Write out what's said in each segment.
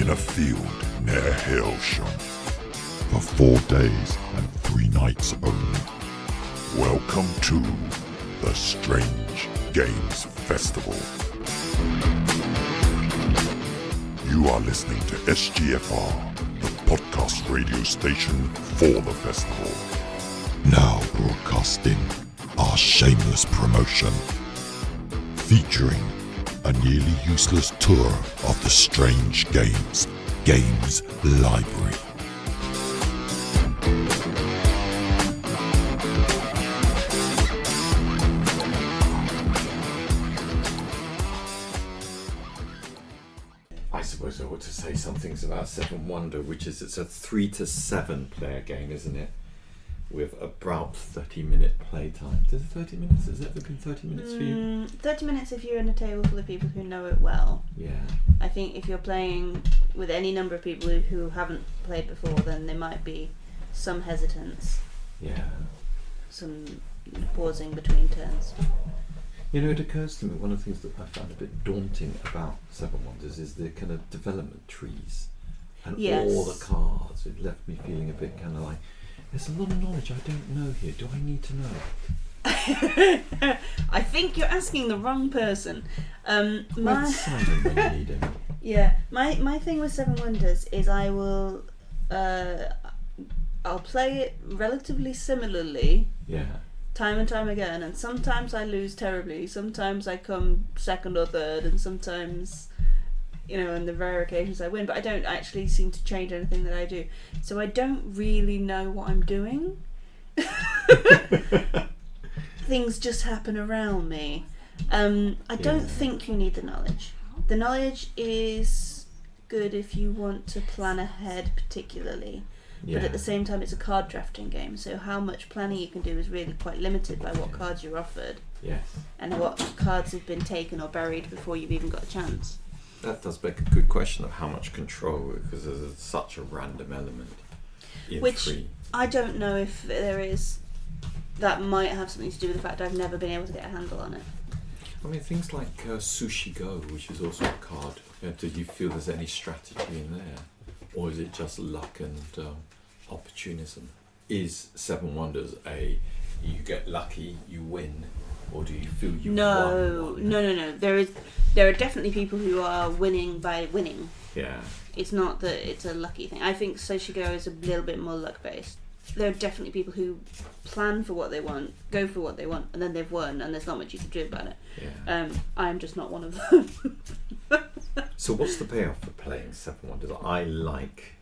in a field near Hailsham for 4 days and 3 nights only. Welcome to the Strange Games Festival. You are listening to SGFR, the podcast radio station for the festival. Now broadcasting our shameless promotion, featuring a nearly useless tour of the Strange Games Library. I suppose I ought to say some things about Seven Wonder, which is it's a 3 to 7 player game, isn't it? With about 30-minute playtime. Does it 30 minutes? Has it ever been 30 minutes for you? 30 minutes if you're in a table full of people who know it well. Yeah. I think if you're playing with any number of people who haven't played before, then there might be some hesitance. Yeah. Some pausing between turns. You know, it occurs to me, one of the things that I found a bit daunting about Seven Wonders is the kind of development trees. And all the cards. It left me feeling a bit kind of like, there's a lot of knowledge I don't know here. Do I need to know? I think you're asking the wrong person. Where's Simon when you need him? Yeah, my thing with Seven Wonders is I'll play it relatively similarly. Yeah. Time and time again, and sometimes I lose terribly, sometimes I come second or third, and sometimes, on the rare occasions I win, but I don't actually seem to change anything that I do. So I don't really know what I'm doing. Things just happen around me. I don't think you need the knowledge. The knowledge is good if you want to plan ahead particularly. Yeah. But at the same time, it's a card drafting game, so how much planning you can do is really quite limited by what cards you're offered. Yes. And what cards have been taken or buried before you've even got a chance. That does beg a good question of how much control, because there's such a random element in Which three. I don't know if there is. That might have something to do with the fact I've never been able to get a handle on it. I mean, things like Sushi Go, which is also a card. Do you feel there's any strategy in there? Or is it just luck and opportunism? Is Seven Wonders you get lucky, you win, or do you feel you won? No. There are definitely people who are winning by winning. Yeah. It's not that it's a lucky thing. I think Sushi Go is a little bit more luck based. There are definitely people who plan for what they want, go for what they want, and then they've won, and there's not much you can do about it. Yeah. I'm just not one of them. So what's the payoff for playing Seven Wonders? I like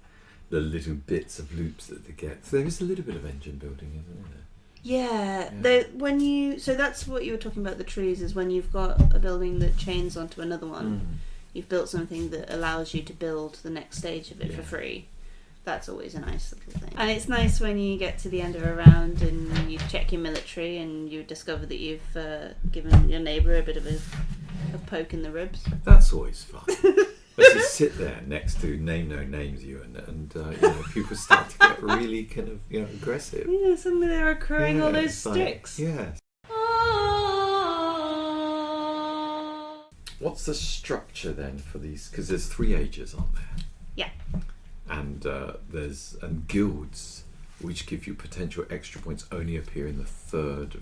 the little bits of loops that they get. So there is a little bit of engine building, isn't there? Yeah. So that's what you were talking about, the trees, is when you've got a building that chains onto another one, you've built something that allows you to build the next stage of it for free. That's always a nice little thing. And it's nice when you get to the end of a round and you check your military and you discover that you've given your neighbour a bit of a poke in the ribs. That's always fun. As you sit there next to Name No Names you and people start to get really kind of aggressive. Yeah, suddenly they're accruing all those sticks. Yes. What's the structure then for these? Because there's 3 ages, aren't there? Yeah. And there's guilds which give you potential extra points only appear in the third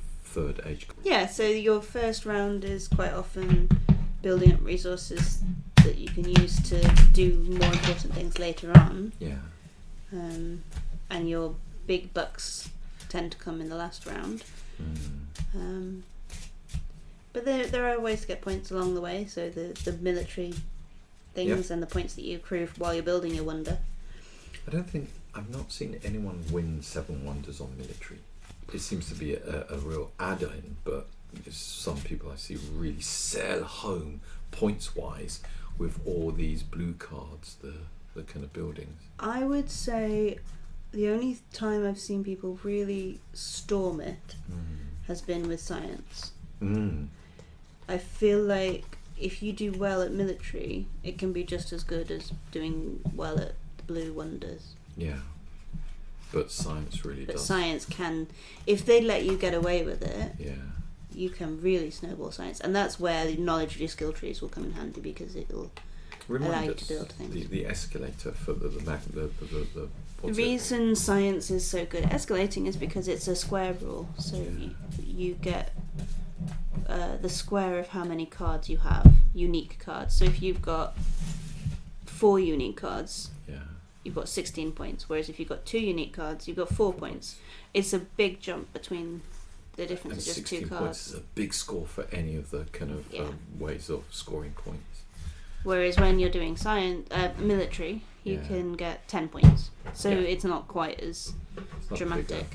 age. Yeah, so your first round is quite often building up resources that you can use to do more important things later on. Yeah. And your big bucks tend to come in the last round. But there are ways to get points along the way, so the military things and the points that you accrue while you're building your wonder. I've not seen anyone win Seven Wonders on military. It seems to be a real add-on, but some people I see really sail home points-wise with all these blue cards, the kind of buildings. I would say the only time I've seen people really storm it has been with science. I feel like if you do well at military, it can be just as good as doing well at the blue wonders. Yeah. But science really does. But science can, if they let you get away with it, yeah, you can really snowball science. And that's where the knowledge of your skill trees will come in handy, because Remind allow you us, to build things. the escalator for the The what's it? reason science is so good at escalating is because it's a square rule. So you get the square of how many cards you have, unique cards. So if you've got 4 unique cards, you've got 16 points. Whereas if you've got 2 unique cards, you've got 4 points. It's a big jump between the difference And of just 16 2 points cards. is a big score for any of the kind of ways of scoring points. Whereas when you're doing science, military, you Yeah. can get 10 points. So Yeah. it's not quite as It's not dramatic. bigger.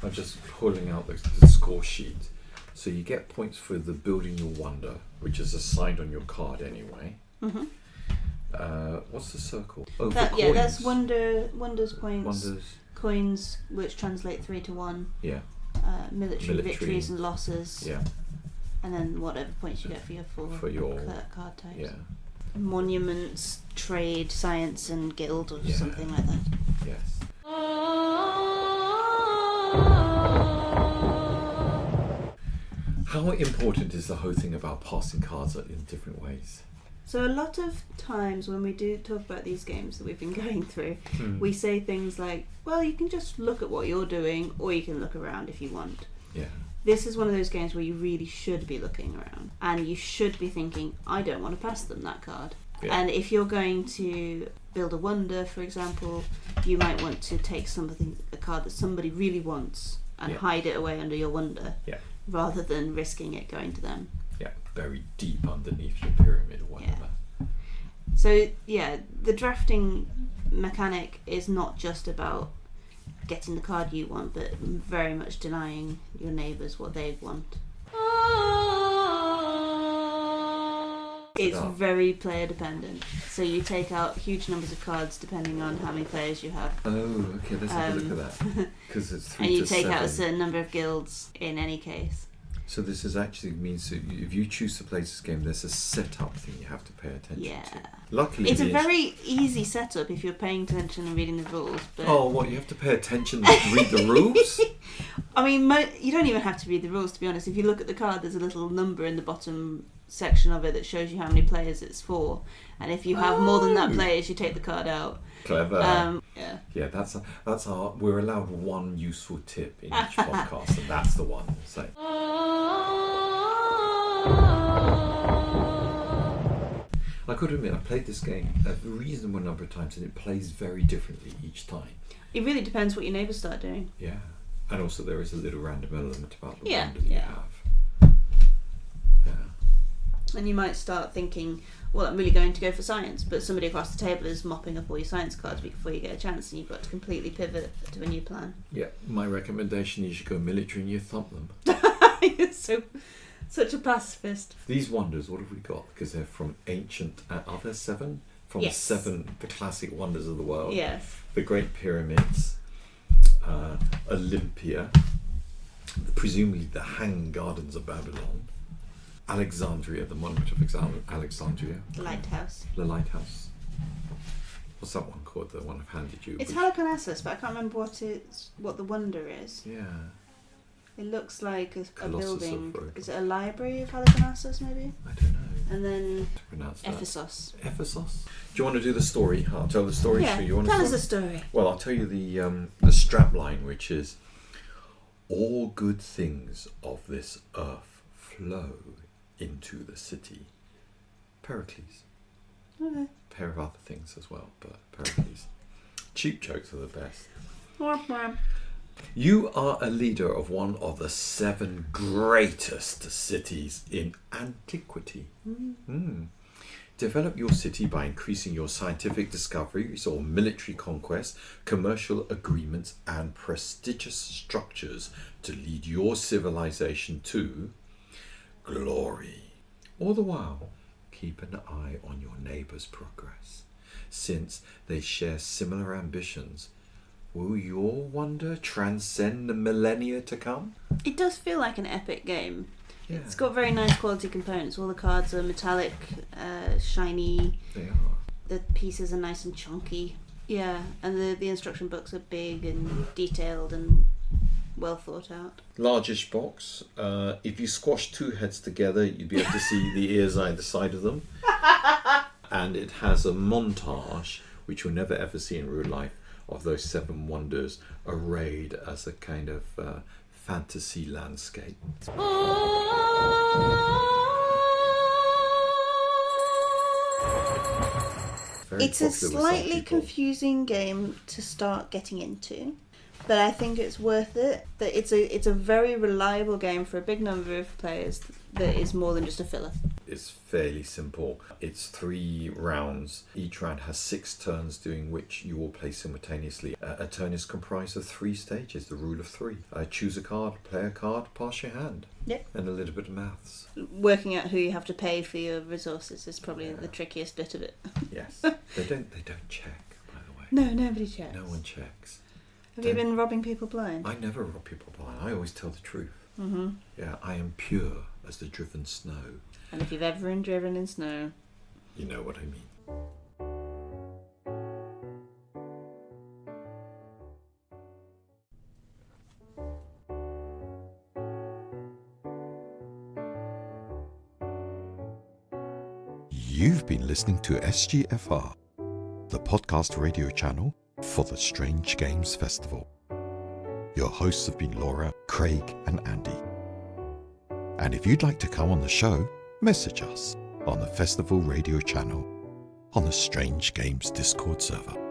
I'm just pulling out the score sheet. So you get points for the building your wonder, which is assigned on your card anyway. Mm-hmm. What's the circle? Oh, That, for yeah, coins. that's wonders points. Wonders. Coins, which translate 3 to 1. Yeah. Military victories and losses. Yeah. And then whatever points you get for your card types. Yeah. Monuments, trade, science, and guild, or Yeah. something like that. Yes. How important is the whole thing about passing cards in different ways? So a lot of times when we do talk about these games that we've been going through, we say things like, well, you can just look at what you're doing, or you can look around if you want. Yeah. This is one of those games where you really should be looking around, and you should be thinking, I don't want to pass them that card. Yeah. And if you're going to build a wonder, for example, you might want to take a card that somebody really wants and hide it away under your wonder, rather than risking it going to them. Yeah, buried deep underneath your pyramid or whatever. So yeah, the drafting mechanic is not just about getting the card you want, but very much denying your neighbours what they want. It's very player dependent. So you take out huge numbers of cards depending on how many players you have. Oh, okay, let's have a look at that. Because it's 3 and you to take 7. out a certain number of guilds in any case. So this is actually means that if you choose to play this game, there's a setup thing you have to pay attention to. Luckily, it's a very easy setup if you're paying attention and reading the rules. But you have to pay attention and read the rules? I mean, you don't even have to read the rules, to be honest. If you look at the card, there's a little number in the bottom section of it that shows you how many players it's for. And if you have more than that players, you take the card out. Clever. Yeah, that's our. We're allowed one useful tip in each podcast, and that's the one. So. I could admit I played this game a reasonable number of times, and it plays very differently each time. It really depends what your neighbours start doing. Yeah, and also there is a little random element about the Yeah, wonder that you have. And you might start thinking, well, I'm really going to go for science, but somebody across the table is mopping up all your science cards before you get a chance, and you've got to completely pivot to a new plan. Yeah, my recommendation is you go military and you thump them. You're such a pacifist. These wonders, what have we got? Because they're from ancient, are there 7? From Yes. the classic wonders of the world. Yes. The Great Pyramids, Olympia, presumably the Hanging Gardens of Babylon, Alexandria, the Monument of Alexandria. The lighthouse. The lighthouse. What's that one called? The one I've handed you. It's Halicarnassus, but I can't remember what the wonder is. Yeah. It looks like a Colossus of building. Rhodes. Is it a library of Halicarnassus, maybe? I don't know. And then To pronounce that. Ephesus. Ephesus. Do you want to do the story? I'll tell the story. Yeah, So you want tell to us a story. Well, I'll tell you the strap line, which is, all good things of this earth flow into the city. Pericles. Okay. A pair of other things as well, but Pericles. Cheap jokes are the best. You are a leader of one of the 7 greatest cities in antiquity. Develop your city by increasing your scientific discoveries or military conquests, commercial agreements, and prestigious structures to lead your civilization to glory. All the while, keep an eye on your neighbour's progress, since they share similar ambitions. Will your wonder transcend the millennia to come? It does feel like an epic game. Yeah, It's got very nice quality components. All the cards are metallic, shiny. they are. The pieces are nice and chunky. Yeah, and the instruction books are big and detailed and well thought out. Largish box. If you squash 2 heads together, you'd be able to see the ears either side of them. and it has a montage, which you'll never ever see in real life, of those 7 wonders arrayed as a kind of fantasy landscape. Very It's a popular with some slightly people. confusing game to start getting into, but I think it's worth it. That it's a very reliable game for a big number of players that is more than just a filler. It's fairly simple. It's 3 rounds. Each round has 6 turns, during which you all play simultaneously. A turn is comprised of 3 stages, the rule of 3. Choose a card, play a card, pass your hand. Yep. And a little bit of maths. Working out who you have to pay for your resources is probably the trickiest bit of it. Yes. They don't check, by the way. No, nobody checks. No one checks. Have you been robbing people blind? I never rob people blind. I always tell the truth. Mm-hmm. Yeah, I am pure as the driven snow. And if you've ever been driven in snow, You know what I mean. You've been listening to SGFR, the podcast radio channel for the Strange Games Festival. Your hosts have been Laura, Craig, and Andy. And if you'd like to come on the show, message us on the festival radio channel on the Strange Games Discord server.